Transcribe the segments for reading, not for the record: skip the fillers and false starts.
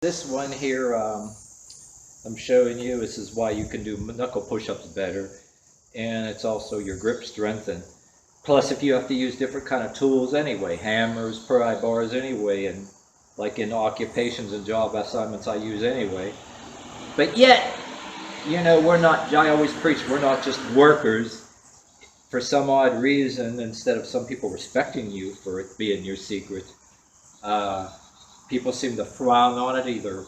This one here, I'm showing you, this is why you can do knuckle push-ups better, and it's also your grip strength. And plus, if you have to use different kind of tools anyway, hammers, pry bars anyway, and like in occupations and job assignments I use anyway. But yet, we're not, I always preach, we're not just workers. For some odd reason, instead of some people respecting you for it being your secret, people seem to frown on it, either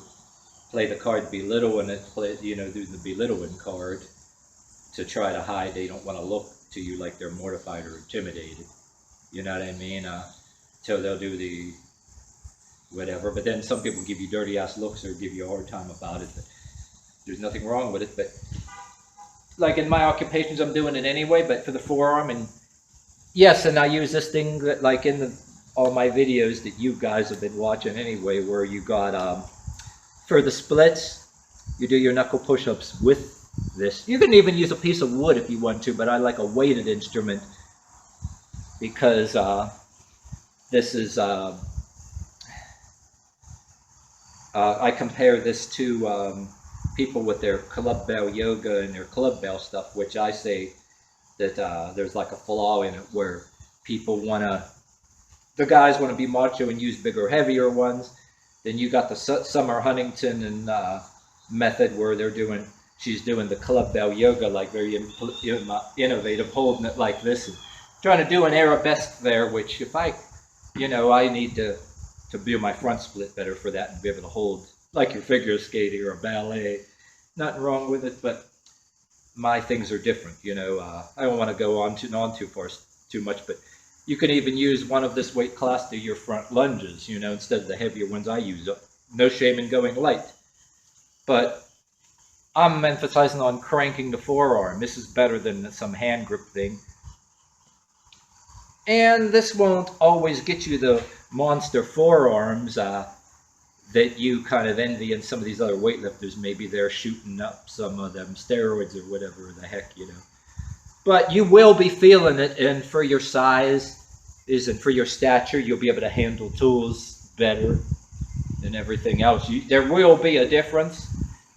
play the card belittle and do the belittling card to try to hide. They don't want to look to you like they're mortified or intimidated. You know what I mean? So they'll do the whatever. But then some people give you dirty ass looks or give you a hard time about it. But there's nothing wrong with it. But like in my occupations, I'm doing it anyway. But for the forearm, and yes, and I use this thing that, like in all my videos that you guys have been watching anyway, where you got for the splits, you do your knuckle push-ups with this. You can even use a piece of wood if you want to, but I like a weighted instrument because this is I compare this to people with their club bell yoga and their club bell stuff, which I say that there's like a flaw in it where the guys want to be macho and use bigger, heavier ones. Then you got the Summer Huntington and method where she's doing the club bell yoga, like very innovative, holding it like this and trying to do an arabesque there, which if I need to do my front split better for that and be able to hold like your figure skating or a ballet. Nothing wrong with it, but my things are different. I don't want to go on too far too much, but you can even use one of this weight class to your front lunges, instead of the heavier ones I use. No shame in going light. But I'm emphasizing on cranking the forearm. This is better than some hand grip thing. And this won't always get you the monster forearms that you kind of envy in some of these other weightlifters. Maybe they're shooting up some of them steroids or whatever the heck, But you will be feeling it, and for your size and for your stature, you'll be able to handle tools better and everything else. There will be a difference.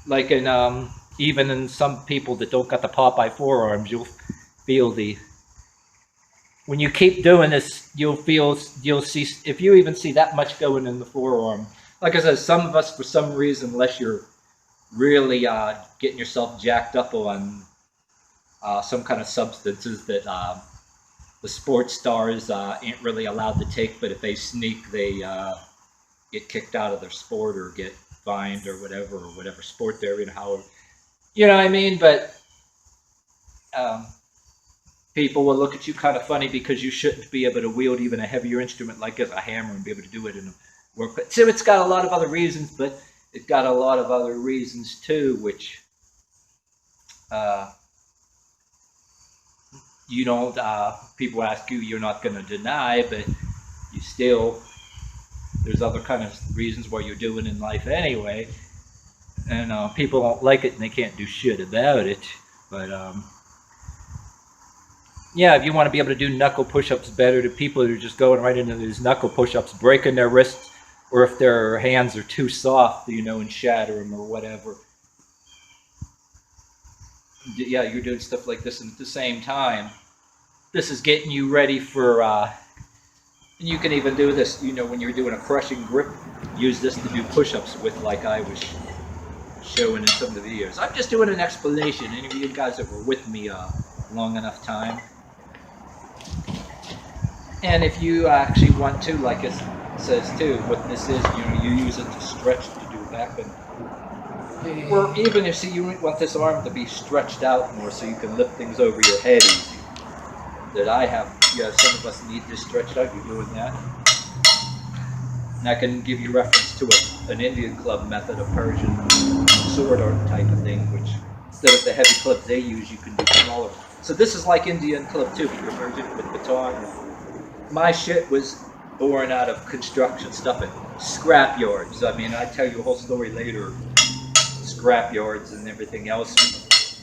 Like even in some people that don't got the Popeye forearms, you'll feel when you keep doing this, you'll see, if you even see that much going in the forearm. Like I said, some of us, for some reason, unless you're really getting yourself jacked up on some kind of substances that the sports stars ain't really allowed to take, but if they sneak, they get kicked out of their sport or get fined or whatever sport they're in, however, you know what I mean? But people will look at you kind of funny because you shouldn't be able to wield even a heavier instrument like a hammer and be able to do it in a work. But so it's got a lot of other reasons, but it's got a lot of other reasons too, which you don't, people ask you, you're not going to deny, but you still, there's other kind of reasons why you're doing in life anyway, and people don't like it and they can't do shit about it. But yeah, if you want to be able to do knuckle push-ups better, to people who are just going right into these knuckle push-ups, breaking their wrists, or if their hands are too soft, and shatter them or whatever. Yeah, you're doing stuff like this, and at the same time, this is getting you ready for, and you can even do this, when you're doing a crushing grip, use this to do push-ups with, like I was showing in some of the videos. I'm just doing an explanation. Any of you guys that were with me long enough time. And if you actually want to, like it says too, what this is, you use it to stretch, to do back bend. Or even if you want this arm to be stretched out more so you can lift things over your head easy. That I have, some of us need this stretched out, you're doing that. And I can give you reference to an Indian club method, a Persian sword art type of thing, which instead of the heavy clubs they use, you can do smaller. So this is like Indian club too, if you're Persian with baton. My shit was born out of construction stuff at scrap yards. I mean, I tell you a whole story later. Scrap yards and everything else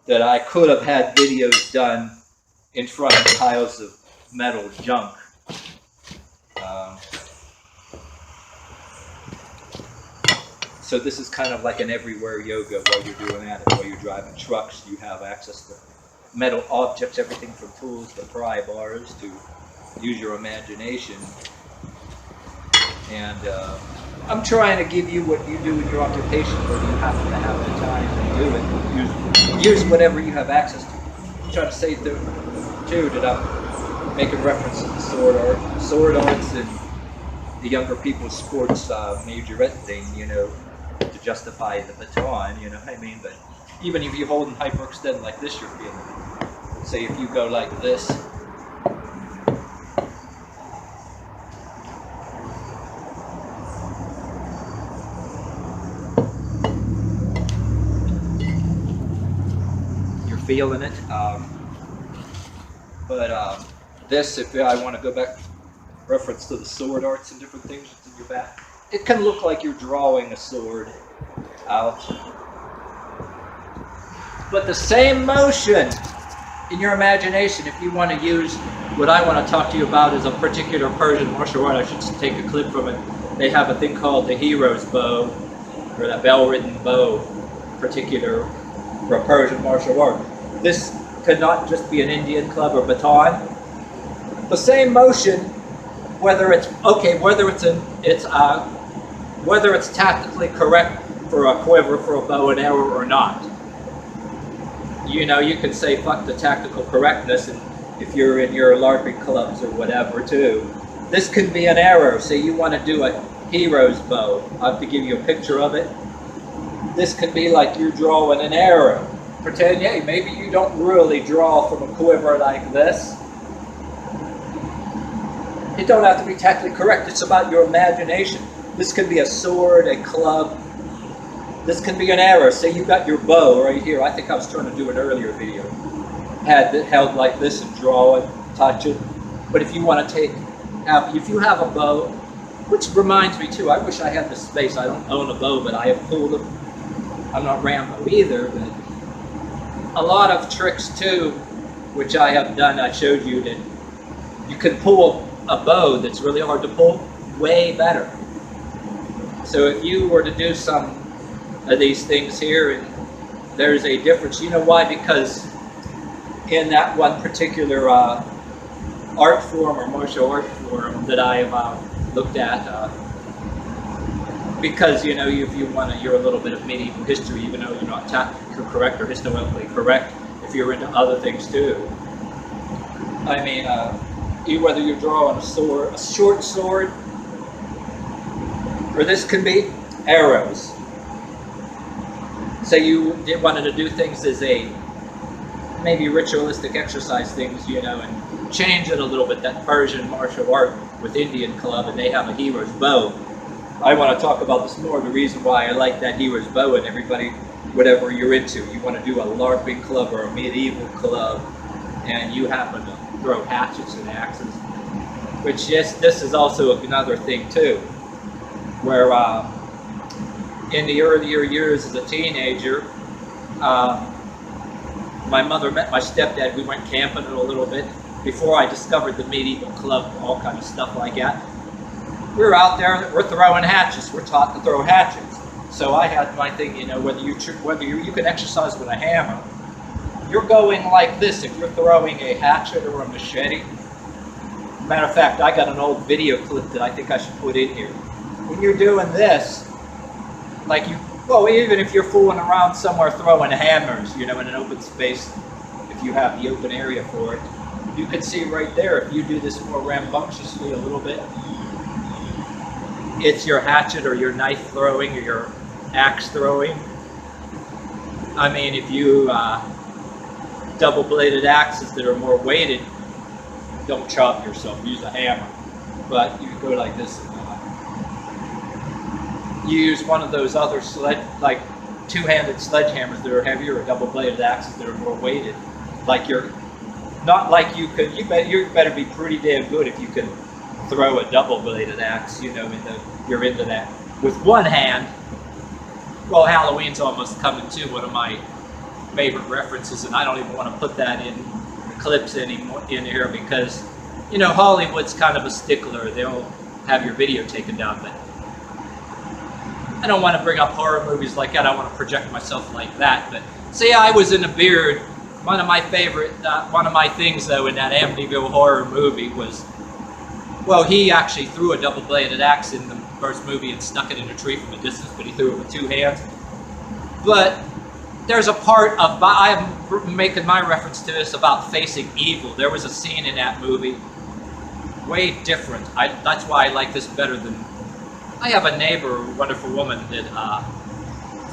that I could have had videos done in front of piles of metal junk. So this is kind of like an everywhere yoga while you're doing that. While you're driving trucks, you have access to metal objects, everything from tools to pry bars to use your imagination. And I'm trying to give you what you do in your occupation, whether you happen to have the time to do it. Use whatever you have access to. I'm trying to say too that I'm making reference to the sword arts and the younger people's sports majorette thing, you know, to justify the baton, you know what I mean? But even if you're holding hyperextend like this, you're feeling it. Say if you go like this, you're feeling it. This, if I want to go back, reference to the sword arts and different things in your back, it can look like you're drawing a sword out. But the same motion in your imagination, if you want to use what I want to talk to you about is a particular Persian martial art. I should take a clip from it. They have a thing called the hero's bow, or that bell-ridden bow, particular for a Persian martial art. This could not just be an Indian club or baton. The same motion, whether it's tactically correct for a quiver, for a bow and arrow or not. You know, you can say fuck the tactical correctness, and if you're in your LARPing clubs or whatever too. This could be an arrow. Say you want to do a hero's bow. I have to give you a picture of it. This could be like you're drawing an arrow. Pretend, hey, maybe you don't really draw from a quiver like this. It don't have to be tactically correct. It's about your imagination. This could be a sword, a club. This can be an arrow. Say you've got your bow right here. I think I was trying to do an earlier video. Had it held like this and draw it, touch it. But if you want to if you have a bow, which reminds me too, I wish I had the space. I don't own a bow, but I have pulled them. I'm not Rambo either, but a lot of tricks too, which I have done. I showed you that you can pull a bow that's really hard to pull way better. So if you were to do some of these things here, and there's a difference. You know why? Because in that one particular art form or martial art form that I have looked at, because you know, if you want to, you're a little bit of medieval history, even though you're not tactically correct or historically correct, if you're into other things too. I mean, whether you're drawing a sword, a short sword, or this can be arrows. Say you wanted to do things as a maybe ritualistic exercise things, you know, and change it a little bit, that Persian martial art with Indian club, and they have a hero's bow. I want to talk about this more, the reason why I like that hero's bow, and everybody, whatever you're into, you want to do a LARPing club or a medieval club, and you happen to throw hatchets and axes, which, yes, this is also another thing too, where in the earlier years as a teenager, my mother met my stepdad. We went camping a little bit before I discovered the medieval club, all kind of stuff like that. We were out there, we're throwing hatchets. We're taught to throw hatchets. So I had my thing, you know, whether you can exercise with a hammer, you're going like this if you're throwing a hatchet or a machete. Matter of fact, I got an old video clip that I think I should put in here. When you're doing this, like even if you're fooling around somewhere throwing hammers, you know, in an open space, if you have the open area for it, you can see right there, if you do this more rambunctiously a little bit, it's your hatchet or your knife throwing or your axe throwing. I mean, if you double-bladed axes that are more weighted, don't chop yourself, use a hammer. But you go like this. You use one of those other like two-handed sledgehammers that are heavier, or double-bladed axes that are more weighted. Like you better be pretty damn good if you can throw a double-bladed axe, you know, you're into that. With one hand, well, Halloween's almost coming too, one of my favorite references, and I don't even want to put that in the clips anymore in here because, you know, Hollywood's kind of a stickler. They'll have your video taken down, but I don't want to bring up horror movies like that. I don't want to project myself like that. But say I was in a beard. One of my things though in that Amityville Horror movie was, well, he actually threw a double-bladed axe in the first movie and stuck it in a tree from a distance, but he threw it with two hands. But there's a part of, I'm making my reference to this about facing evil. There was a scene in that movie, way different. That's why I like this better than, I have a neighbor, a wonderful woman that,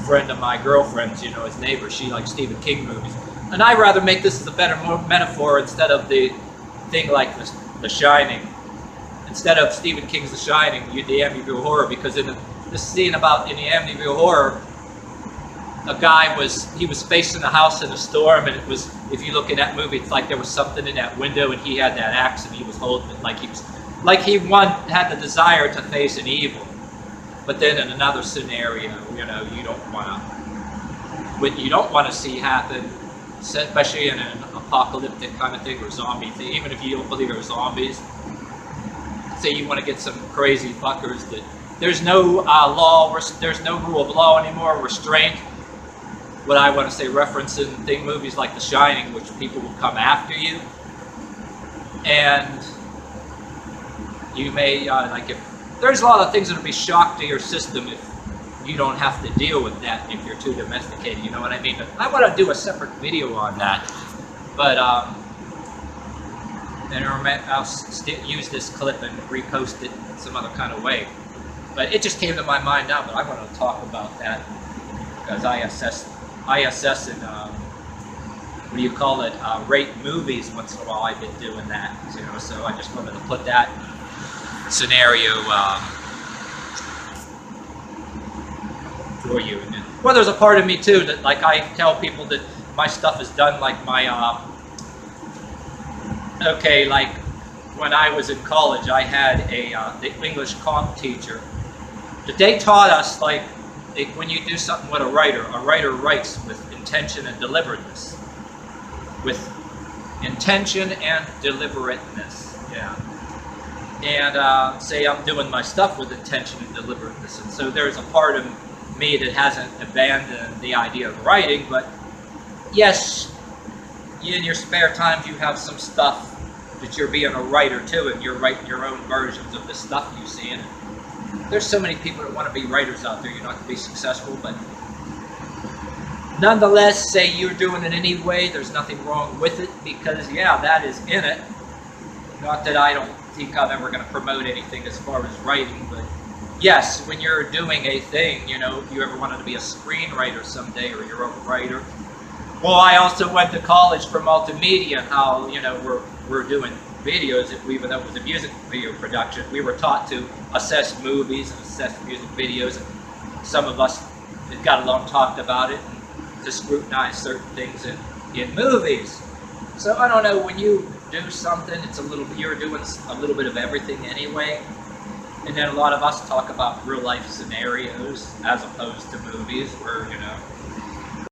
friend of my girlfriend's, you know, his neighbor, she likes Stephen King movies. And I'd rather make this as a better metaphor instead of the thing like The Shining. Instead of Stephen King's The Shining, the Amityville Horror, because in the scene in the Amityville Horror, a guy was facing a house in a storm, and it was, if you look in that movie, it's like there was something in that window, and he had that axe, and he was holding it like he had the desire to face an evil. But then in another scenario, you know, you don't want to see happen, especially in an apocalyptic kind of thing or zombie thing, even if you don't believe there are zombies. Say you want to get some crazy fuckers that there's no law, there's no rule of law anymore, restraint. What I want to say, referencing movies like The Shining, which people will come after you, and you may like if there's a lot of things that'll be shock to your system if you don't have to deal with that if you're too domesticated. You know what I mean? But I want to do a separate video on that, but and I'll use this clip and repost it in some other kind of way. But it just came to my mind now, but I want to talk about that because I assess and what do you call it? Rate movies once in a while. I've been doing that, you know. So I just wanted to put that scenario for you. And well, there's a part of me too that, like, I tell people that my stuff is done, like my okay, like when I was in college, I had the English comp teacher that they taught us, like, when you do something with a writer writes with intention and deliberateness. With intention and deliberateness, yeah. And say I'm doing my stuff with intention and deliberateness, and so there's a part of me that hasn't abandoned the idea of writing, but yes, in your spare times you have some stuff that you're being a writer too, and you're writing your own versions of the stuff you see. And there's so many people that want to be writers out there. You're not going to be successful, but nonetheless, say you're doing it anyway, there's nothing wrong with it, because yeah, that is in it. Not that I don't think I'm ever going to promote anything as far as writing, but yes, when you're doing a thing, you know, if you ever wanted to be a screenwriter someday or your own writer. Well, I also went to college for multimedia, how, you know, we're doing videos, even though it was a music video production. We were taught to assess movies and assess music videos, and some of us that got along talked about it, and to scrutinize certain things in movies. So I don't know, when you do something, you're doing a little bit of everything anyway. And then a lot of us talk about real life scenarios as opposed to movies where, you know,